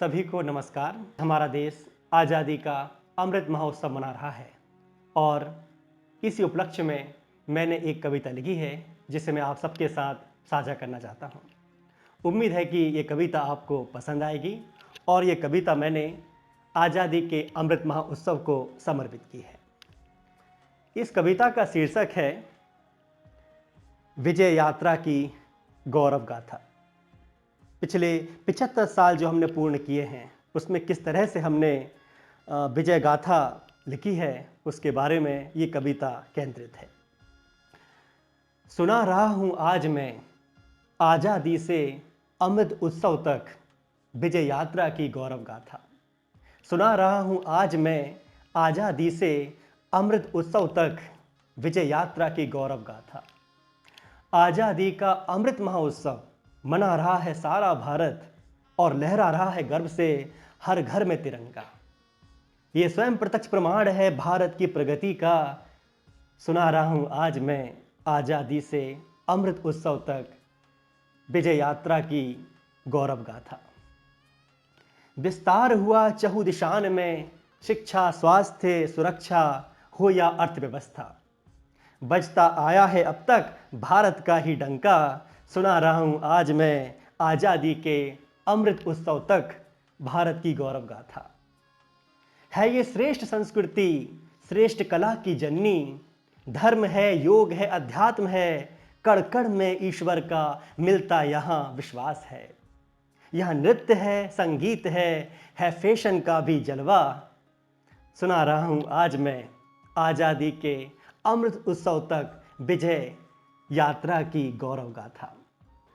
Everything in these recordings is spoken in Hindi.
सभी को नमस्कार। हमारा देश आज़ादी का अमृत महोत्सव मना रहा है और इसी उपलक्ष्य में मैंने एक कविता लिखी है जिसे मैं आप सबके साथ साझा करना चाहता हूँ। उम्मीद है कि ये कविता आपको पसंद आएगी और ये कविता मैंने आज़ादी के अमृत महोत्सव को समर्पित की है। इस कविता का शीर्षक है विजय यात्रा की गौरव गाथा। पिछले 75 साल जो हमने पूर्ण किए हैं उसमें किस तरह से हमने विजय गाथा लिखी है उसके बारे में ये कविता केंद्रित है। सुना रहा हूँ आज मैं आज़ादी से अमृत उत्सव तक विजय यात्रा की गौरव गाथा। सुना रहा हूँ आज मैं आज़ादी से अमृत उत्सव तक विजय यात्रा की गौरव गाथा। आज़ादी का अमृत महोत्सव मना रहा है सारा भारत और लहरा रहा है गर्व से हर घर में तिरंगा। ये स्वयं प्रत्यक्ष प्रमाण है भारत की प्रगति का। सुना रहा हूँ आज मैं आज़ादी से अमृत उत्सव तक विजय यात्रा की गौरव गाथा। विस्तार हुआ चहु दिशान में, शिक्षा, स्वास्थ्य, सुरक्षा हो या अर्थव्यवस्था, बजता आया है अब तक भारत का ही डंका। सुना रहा हूँ आज मैं आज़ादी के अमृत उत्सव तक भारत की गौरव गाथा। है ये श्रेष्ठ संस्कृति, श्रेष्ठ कला की जननी, धर्म है, योग है, अध्यात्म है, कण कण में ईश्वर का मिलता यहाँ विश्वास है। यहाँ नृत्य है, संगीत है फैशन का भी जलवा। सुना रहा हूँ आज मैं आज़ादी के अमृत उत्सव तक विजय यात्रा की गौरव गाथा।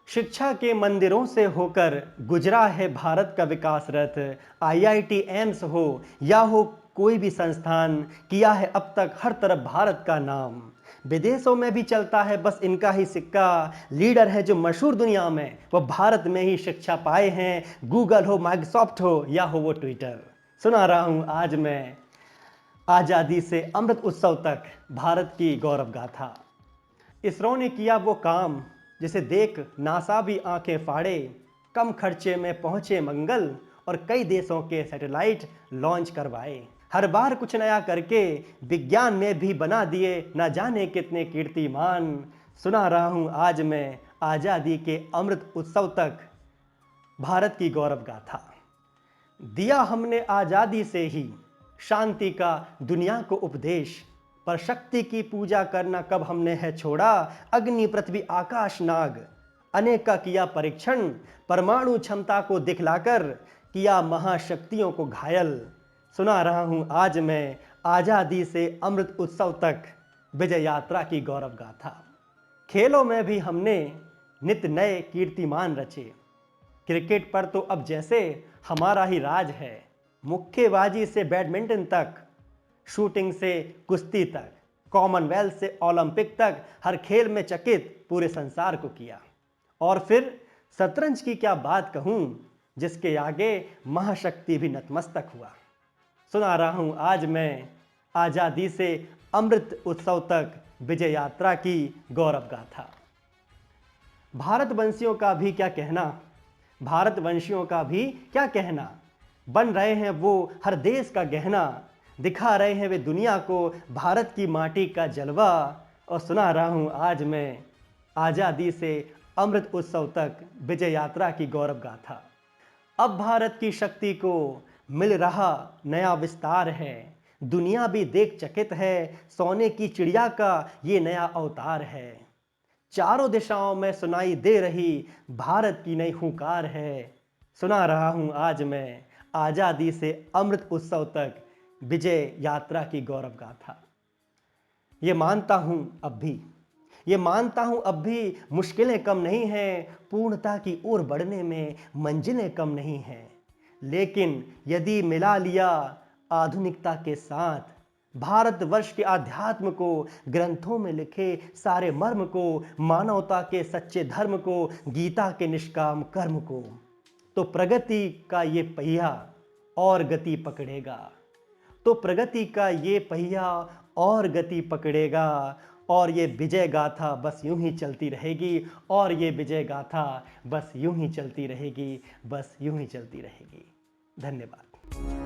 शिक्षा के मंदिरों से होकर गुजरा है भारत का विकास रथ। आईआईटी, एम्स हो या हो कोई भी संस्थान, किया है अब तक हर तरफ भारत का नाम। विदेशों में भी चलता है बस इनका ही सिक्का। लीडर है जो मशहूर दुनिया में, वो भारत में ही शिक्षा पाए हैं। गूगल हो, माइक्रोसॉफ्ट हो या हो वो ट्विटर। सुना रहा हूँ आज मैं आज़ादी से अमृत उत्सव तक भारत की गौरव गाथा। इसरो ने किया वो काम जिसे देख नासा भी आंखें फाड़े। कम खर्चे में पहुंचे मंगल और कई देशों के सैटेलाइट लॉन्च करवाए। हर बार कुछ नया करके विज्ञान में भी बना दिए न जाने कितने कीर्तिमान। सुना रहा हूँ आज मैं आज़ादी के अमृत उत्सव तक भारत की गौरव गाथा। दिया हमने आज़ादी से ही शांति का दुनिया को उपदेश, पर शक्ति की पूजा करना कब हमने है छोड़ा। अग्नि, पृथ्वी, आकाश, नाग अनेक का किया परीक्षण, परमाणु क्षमता को दिखलाकर किया महाशक्तियों को घायल। सुना रहा हूँ आज मैं आज़ादी से अमृत उत्सव तक विजय यात्रा की गौरव गाथा। खेलों में भी हमने नित नए कीर्तिमान रचे। क्रिकेट पर तो अब जैसे हमारा ही राज है। मुक्केबाजी से बैडमिंटन तक, शूटिंग से कुश्ती तक, कॉमनवेल्थ से ओलंपिक तक, हर खेल में चकित पूरे संसार को किया। और फिर शतरंज की क्या बात कहूँ, जिसके आगे महाशक्ति भी नतमस्तक हुआ। सुना रहा हूँ आज मैं आज़ादी से अमृत उत्सव तक विजय यात्रा की गौरव गाथा। भारतवंशियों का भी क्या कहना, भारतवंशियों का भी क्या कहना, बन रहे हैं वो हर देश का गहना। दिखा रहे हैं वे दुनिया को भारत की माटी का जलवा। और सुना रहा हूँ आज मैं आज़ादी से अमृत उत्सव तक विजय यात्रा की गौरव गाथा। अब भारत की शक्ति को मिल रहा नया विस्तार है। दुनिया भी देख चकित है, सोने की चिड़िया का ये नया अवतार है। चारों दिशाओं में सुनाई दे रही भारत की नई हुंकार है। सुना रहा हूँ आज मैं आज़ादी से अमृत उत्सव तक विजय यात्रा की गौरव गाथा। ये मानता हूँ अब भी मुश्किलें कम नहीं हैं। पूर्णता की ओर बढ़ने में मंजिलें कम नहीं हैं। लेकिन यदि मिला लिया आधुनिकता के साथ भारतवर्ष के आध्यात्म को, ग्रंथों में लिखे सारे मर्म को, मानवता के सच्चे धर्म को, गीता के निष्काम कर्म को, तो प्रगति का ये पहिया और गति पकड़ेगा। तो प्रगति का ये पहिया और गति पकड़ेगा। और ये विजय गाथा बस यूं ही चलती रहेगी। और ये विजय गाथा बस यूं ही चलती रहेगी, बस यूं ही चलती रहेगी। धन्यवाद।